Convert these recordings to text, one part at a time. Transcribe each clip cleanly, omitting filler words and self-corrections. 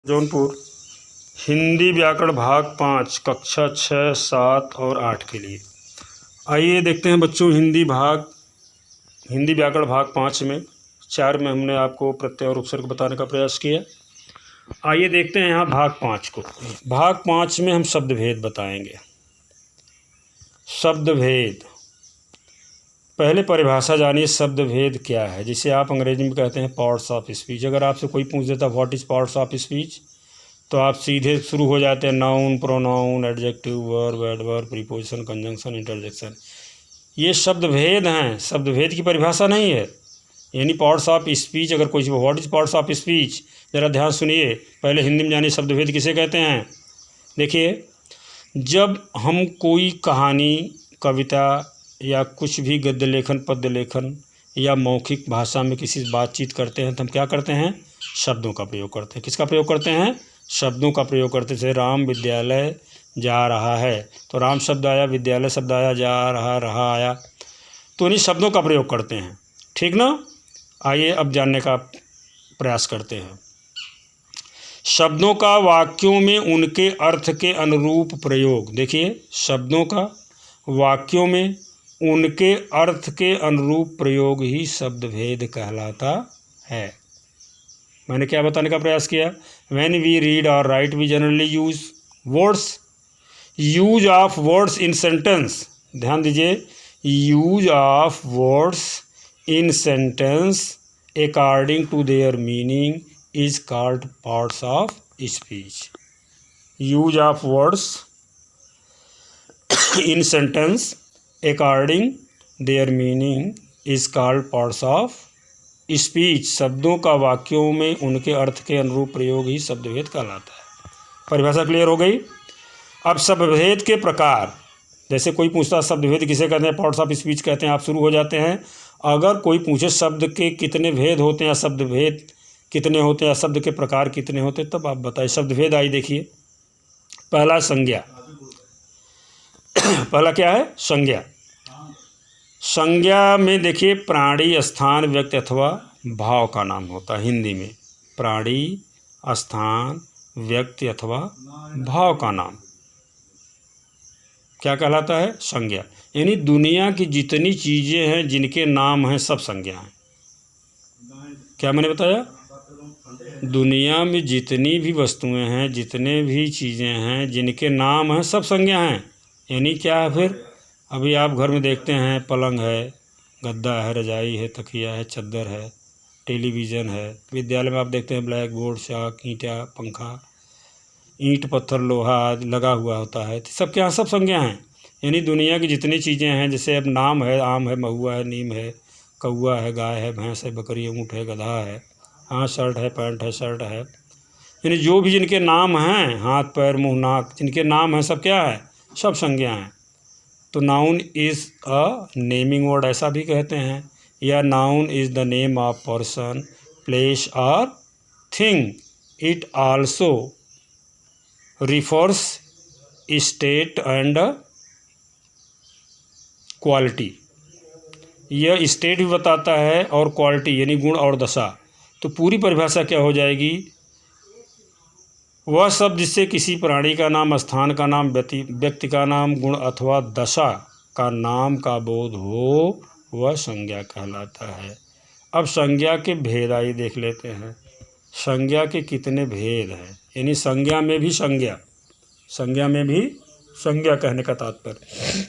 जौनपुर हिंदी व्याकरण भाग 5 कक्षा 6, 7 और 8 के लिए। आइए देखते हैं बच्चों, हिंदी व्याकरण भाग 5 में 4 में हमने आपको प्रत्यय और उपसर्ग बताने का प्रयास किया। आइए देखते हैं यहाँ भाग 5 को। भाग 5 में हम शब्द भेद बताएंगे। शब्द भेद, पहले परिभाषा जानिए। शब्द भेद क्या है, जिसे आप अंग्रेजी में कहते हैं पार्ट्स ऑफ स्पीच। अगर आपसे कोई पूछ देता what is parts of speech, तो आप सीधे शुरू हो जाते हैं noun, pronoun, adjective, verb, adverb, preposition, conjunction, interjection. ये शब्द भेद हैं, शब्द भेद की परिभाषा नहीं है। यानी पार्ट्स ऑफ स्पीच, अगर कोई what is parts of speech, ज़रा ध्यान सुनिए। पहले हिंदी में जानिए शब्द भेद किसे कहते हैं। देखिए, जब हम कोई कहानी, कविता या कुछ भी गद्य लेखन, पद्य लेखन या मौखिक भाषा में किसी से बातचीत करते हैं, तो हम क्या करते हैं? शब्दों का प्रयोग करते हैं। किसका प्रयोग करते हैं? शब्दों का प्रयोग करते थे। राम विद्यालय जा रहा है, तो राम शब्द आया, विद्यालय शब्द आया, जा रहा आया, तो इन्हीं शब्दों का प्रयोग करते हैं। ठीक ना? आइए अब जानने का प्रयास करते हैं। शब्दों का वाक्यों में उनके अर्थ के अनुरूप प्रयोग। देखिए, शब्दों का वाक्यों में उनके अर्थ के अनुरूप प्रयोग ही शब्द भेद कहलाता है। मैंने क्या बताने का प्रयास किया? व्हेन वी रीड और write we generally use words, use of words in sentence. ध्यान दीजिए, use of words in sentence according to their meaning is called parts of speech. Use of words in sentence according their meaning is called parts of speech. शब्दों का वाक्यों में उनके अर्थ के अनुरूप प्रयोग ही शब्दभेद कहलाता है। परिभाषा क्लियर हो गई। अब शब्दभेद के प्रकार, जैसे कोई पूछता शब्दभेद किसे कहते हैं, पार्ट्स ऑफ स्पीच कहते हैं, आप शुरू हो जाते हैं। अगर कोई पूछे शब्द के कितने भेद होते हैं, शब्दभेद कितने होते हैं, शब्द के प्रकार कितने होते हैं, तब आप बताइए। शब्दभेद आई देखिए, पहला संज्ञा। पहला क्या है? संज्ञा। संज्ञा में देखिए, प्राणी, स्थान, व्यक्ति अथवा भाव का नाम होता है। हिंदी में प्राणी, स्थान, व्यक्ति अथवा भाव का नाम क्या कहलाता है? संज्ञा। यानी दुनिया की जितनी चीज़ें हैं जिनके नाम हैं, सब संज्ञा हैं। क्या मैंने बताया? दुनिया में जितनी भी वस्तुएं हैं, जितने भी चीज़ें हैं जिनके नाम हैं, सब संज्ञा हैं। यानी क्या है फिर? अभी आप घर में देखते हैं, पलंग है, गद्दा है, रजाई है, तकिया है, चद्दर है, टेलीविज़न है। विद्यालय में आप देखते हैं ब्लैक बोर्ड, चाक, ईंटा, पंखा, ईंट, पत्थर, लोहा आदि लगा हुआ होता है। तो सब क्या, सब संज्ञा हैं। यानी दुनिया की जितनी चीज़ें हैं, जैसे अब नाम है, आम है, महुआ है, नीम है, कौआ है, गाय है, भैंस है, बकरी है, ऊँट है, गधा है, हाँ शर्ट है, पैंट है, शर्ट है। यानी जो भी जिनके नाम हैं, हाथ, पैर, मुँह, नाक, जिनके नाम हैं, सब क्या है? सब संज्ञा हैं। तो noun is a naming word, ऐसा भी कहते हैं, या noun is the name of person, place और thing. It also refers state and quality. यह स्टेट भी बताता है और क्वालिटी यानी गुण और दशा। तो पूरी परिभाषा क्या हो जाएगी? वह शब्द जिससे किसी प्राणी का नाम, स्थान का नाम, व्यक्ति का नाम, गुण अथवा दशा का नाम का बोध हो, वह संज्ञा कहलाता है। अब संज्ञा के भेद आइए देख लेते हैं। संज्ञा के कितने भेद हैं? यानी संज्ञा में भी संज्ञा, संज्ञा में भी संज्ञा कहने का तात्पर्य।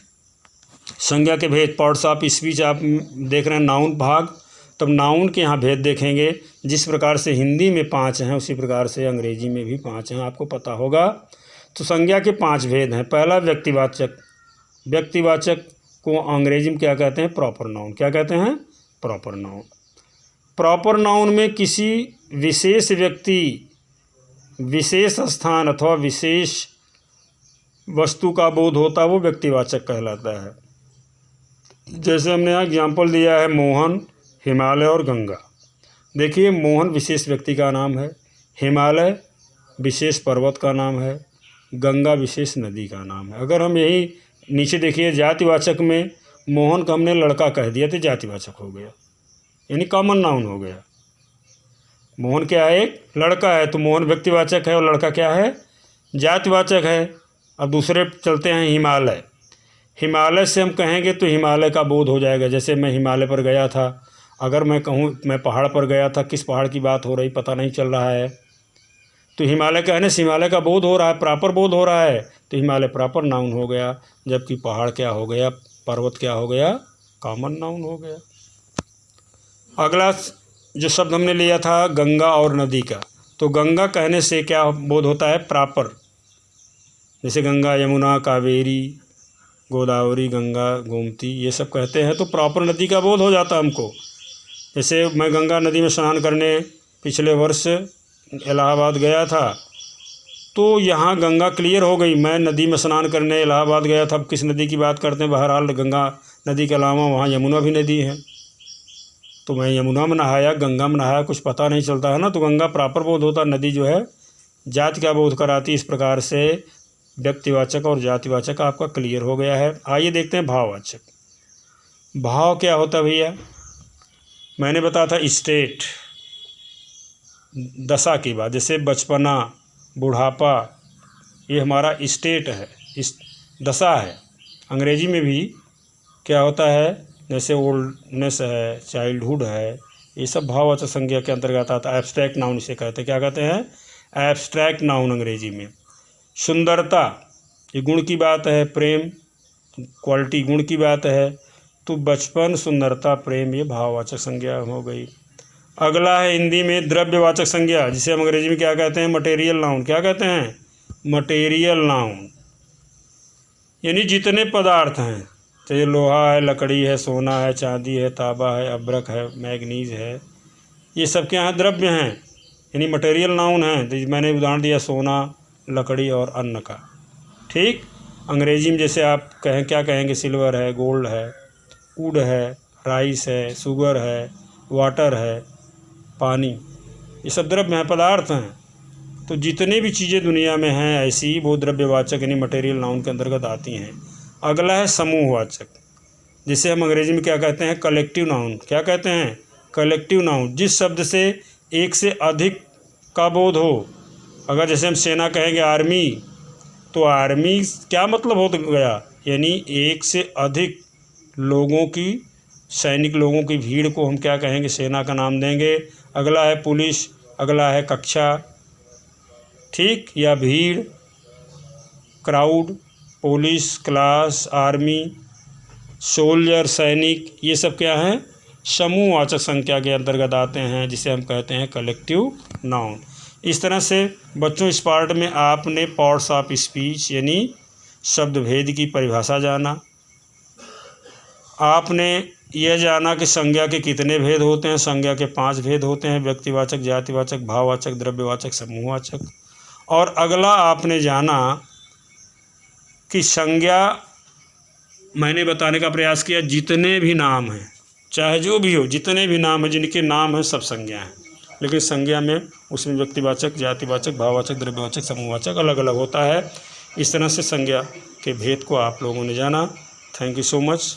संज्ञा के भेद, पार्ट्स ऑफ स्पीच आप देख रहे हैं, नाउन भाग। तब नाउन के यहाँ भेद देखेंगे। जिस प्रकार से हिंदी में 5 हैं, उसी प्रकार से अंग्रेजी में भी 5 हैं, आपको पता होगा। तो संज्ञा के 5 भेद हैं। पहला व्यक्तिवाचक। व्यक्तिवाचक को अंग्रेजी में क्या कहते हैं? Proper noun. क्या कहते हैं? Proper noun. प्रॉपर नाउन में किसी विशेष व्यक्ति, विशेष स्थान अथवा विशेष वस्तु का बोध होता है, वो व्यक्तिवाचक कहलाता है। जैसे हमने यहाँ एग्जाम्पल दिया है, मोहन, हिमालय और गंगा। देखिए, मोहन विशेष व्यक्ति का नाम है, हिमालय विशेष पर्वत का नाम है, गंगा विशेष नदी का नाम है। अगर हम यही नीचे देखिए, जातिवाचक में मोहन को हमने लड़का कह दिया तो जातिवाचक हो गया, यानी कॉमन नाउन हो गया। मोहन क्या है, एक लड़का है, तो मोहन व्यक्तिवाचक है और लड़का क्या है, जातिवाचक है। अब दूसरे चलते हैं हिमालय। हिमालय से हम कहेंगे तो हिमालय का बोध हो जाएगा। जैसे मैं हिमालय पर गया था, अगर मैं कहूँ मैं पहाड़ पर गया था, किस पहाड़ की बात हो रही पता नहीं चल रहा है, तो हिमालय कहने से हिमालय का बोध हो रहा है, प्रॉपर बोध हो रहा है, तो हिमालय प्रॉपर नाउन हो गया। जबकि पहाड़ क्या हो गया, पर्वत क्या हो गया, कॉमन नाउन हो गया। अगला जो शब्द हमने लिया था गंगा और नदी का, तो गंगा कहने से क्या बोध होता है, प्रॉपर। जैसे गंगा, यमुना, कावेरी, गोदावरी, गंगा, गोमती, ये सब कहते हैं तो प्रॉपर नदी का बोध हो जाता हमको। जैसे मैं गंगा नदी में स्नान करने पिछले वर्ष इलाहाबाद गया था, तो यहाँ गंगा क्लियर हो गई। मैं नदी में स्नान करने इलाहाबाद गया था। अब किस नदी की बात करते हैं, बहरहाल गंगा नदी के अलावा वहाँ यमुना भी नदी है, तो मैं यमुना में नहाया, गंगा में नहाया, कुछ पता नहीं चलता है ना। तो गंगा प्रॉपर बोध होता, नदी जो है जाति का बोध कराती। इस प्रकार से व्यक्तिवाचक और जातिवाचक आपका क्लियर हो गया है। आइए देखते हैं भाववाचक। भाव क्या होता है भैया, मैंने बताया था स्टेट, दशा की बात। जैसे बचपना, बुढ़ापा, ये हमारा स्टेट है, इस दशा है। अंग्रेजी में भी क्या होता है, जैसे ओल्डनेस है, चाइल्डहुड है, ये सब भाववाचक संज्ञा के अंतर्गत आता है। एब्स्ट्रैक्ट नाउन इसे कहते हैं, क्या कहते हैं, एब्स्ट्रैक्ट नाउन अंग्रेजी में। सुंदरता, ये गुण की बात है, प्रेम क्वालिटी गुण की बात है, तो बचपन, सुंदरता, प्रेम, ये भाववाचक संज्ञा हो गई। अगला है हिंदी में द्रव्यवाचक संज्ञा, जिसे हम अंग्रेजी में क्या कहते हैं, मटेरियल नाउन। क्या कहते हैं, मटेरियल नाउन, यानी जितने पदार्थ हैं, चाहे लोहा है, लकड़ी है, सोना है, चांदी है, तांबा है, अब्रक है, मैग्नीज है, ये सब क्या हैं, द्रव्य हैं, यानी मटेरियल नाउन हैं। तो मैंने उदाहरण दिया सोना, लकड़ी और अन्न का। ठीक, अंग्रेजी में जैसे आप कहें, क्या कहेंगे, सिल्वर है, गोल्ड है, वुड है, राइस है, शुगर है, वाटर है, पानी, ये सब द्रव्य हैं, पदार्थ हैं। तो जितने भी चीज़ें दुनिया में हैं ऐसी, वो द्रव्यवाचक यानी मटेरियल नाउन के अंतर्गत आती हैं। अगला है समूहवाचक, जिसे हम अंग्रेजी में क्या कहते हैं, कलेक्टिव नाउन। क्या कहते हैं, कलेक्टिव नाउन, जिस शब्द से एक से अधिक का बोध हो। अगर जैसे हम सेना कहेंगे आर्मी, तो आर्मी क्या मतलब हो गया, यानी एक से अधिक लोगों की, सैनिक लोगों की भीड़ को हम क्या कहेंगे, सेना का नाम देंगे। अगला है पुलिस, अगला है कक्षा, ठीक, या भीड़, crowd, police, class, army, soldier, सैनिक, ये सब क्या हैं, समूहवाचक संख्या के अंतर्गत आते हैं, जिसे हम कहते हैं कलेक्टिव नाउन। इस तरह से बच्चों इस पार्ट में आपने पार्ट्स ऑफ स्पीच यानी शब्द भेद की परिभाषा जाना। आपने यह जाना कि संज्ञा के कितने भेद होते हैं। संज्ञा के 5 भेद होते हैं, व्यक्तिवाचक, जातिवाचक, भाववाचक, द्रव्यवाचक, समूहवाचक। और अगला आपने जाना कि संज्ञा, मैंने बताने का प्रयास किया, जितने भी नाम हैं, चाहे जो भी हो, जितने भी नाम हैं, जिनके नाम हैं सब संज्ञा हैं, लेकिन संज्ञा में उसमें व्यक्तिवाचक, जातिवाचक, भाववाचक, द्रव्यवाचक, समूहवाचक अलग अलग होता है। इस तरह से संज्ञा के भेद को आप लोगों ने जाना। Thank you so much.